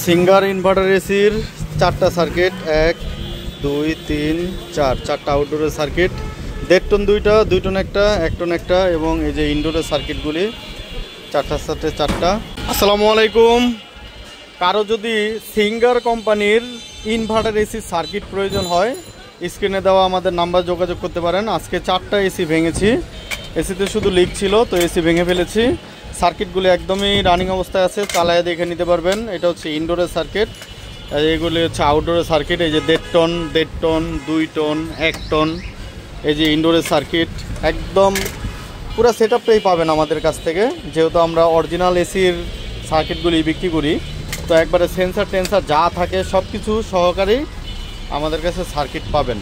Singer inverter এসির চারটা circuit, 1 2 3 4, চারটা আউটডোরের সার্কিট, 1.5 টন দুইটা, 2 টন একটা, 1 টন একটা, এবং এই যে ইনডোরের সার্কিটগুলি চারটার সাথে চারটা। আসসালামু আলাইকুম। কারো যদি সিঙ্গার কোম্পানির ইনভার্টার এসির সার্কিট প্রয়োজন হয়, স্ক্রিনে দেওয়া আমাদের নাম্বার যোগাযোগ করতে পারেন। আজকে 4টা এসি ভেঙেছি, এসিতে শুধু লিক ছিল, তো এসি ভেঙে ফেলেছি। সার্কিটগুলি একদমই রানিং অবস্থায় আছে, চালায় দেখে নিতে পারবেন। এটা হচ্ছে ইনডোরের সার্কিট, এগুলি হচ্ছে আউটডোরের সার্কিট। এই যে 1.5 টন, 1.5 টন, 2 টন, 1 টন, এই যে ইনডোরের সার্কিট একদম পুরো সেটআপটাই পাবেন আমাদের কাছ থেকে। যেহেতু আমরা অরিজিনাল এসির সার্কিটগুলি বিক্রি করি, তো একবারে সেন্সার টেন্সার যা থাকে সব কিছু সহকারেই আমাদের কাছে সার্কিট পাবেন।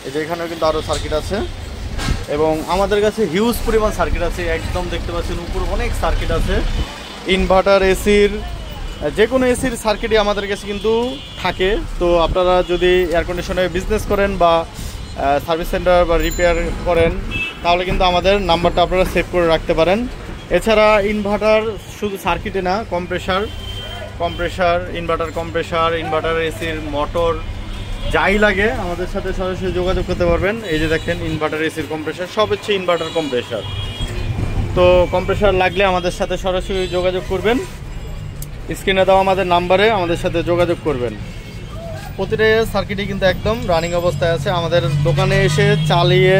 এই যে এখানেও কিন্তু আরও সার্কিট আছে, এবং আমাদের কাছে হিউজ পরিমাণ সার্কিট আছে। একদম দেখতে পাচ্ছেন উপর অনেক সার্কিট আছে। ইনভার্টার এসির যে কোনো এসির সার্কিটই আমাদের কাছে কিন্তু থাকে। তো আপনারা যদি এয়ার কন্ডিশনের বিজনেস করেন বা সার্ভিস সেন্টার বা রিপেয়ার করেন, তাহলে কিন্তু আমাদের নাম্বারটা আপনারা সেভ করে রাখতে পারেন। এছাড়া ইনভার্টার শুধু সার্কিটে না, কম্প্রেসার, ইনভার্টার এসির মোটর যাই লাগে আমাদের সাথে সরাসরি যোগাযোগ করতে পারবেন। এই যে দেখেন ইনভার্টার এসির কম্প্রেসার, সব হচ্ছে ইনভার্টার কম্প্রেসার। তো কম্প্রেসার লাগলে আমাদের সাথে সরাসরি যোগাযোগ করবেন, স্ক্রিনে দেওয়া আমাদের নাম্বারে আমাদের সাথে যোগাযোগ করবেন। প্রতিটা সার্কিটই কিন্তু একদম রানিং অবস্থায় আছে। আমাদের দোকানে এসে চালিয়ে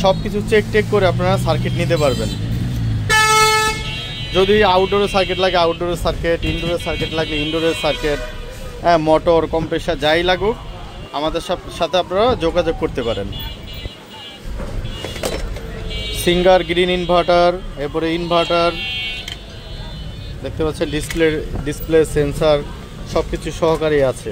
সব কিছু চেক করে আপনারা সার্কিট নিতে পারবেন। যদি আউটডোরের সার্কিট লাগে আউটডোরের সার্কিট, ইনডোরের সার্কিট লাগলে ইনডোরের সার্কিট, মোটর, কম্প্রেসার যাই লাগুক আমাদের সাথে আপনারা যোগাযোগ করতে পারেন। সিঙ্গার গ্রিন ইনভার্টার, এরপরে ইনভার্টার দেখতে পাচ্ছেন, ডিসপ্লে সেন্সার সব কিছু সহকারী আছে।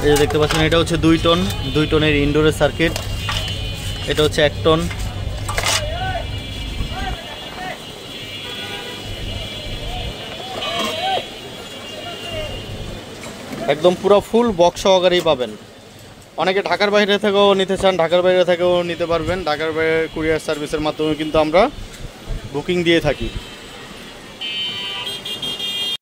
এই যে দেখতে পাচ্ছেন, এটা হচ্ছে 2 টনের ইনডোরের সার্কিট, এটা হচ্ছে 1 টন। একদম পুরো ফুল বক্স সহকারেই পাবেন। অনেকে ঢাকার বাইরে থেকেও নিতে চান, ঢাকার বাইরে থেকেও নিতে পারবেন। ঢাকার বাইরে কুরিয়ার সার্ভিসের মাধ্যমে কিন্তু আমরা বুকিং দিয়ে থাকি।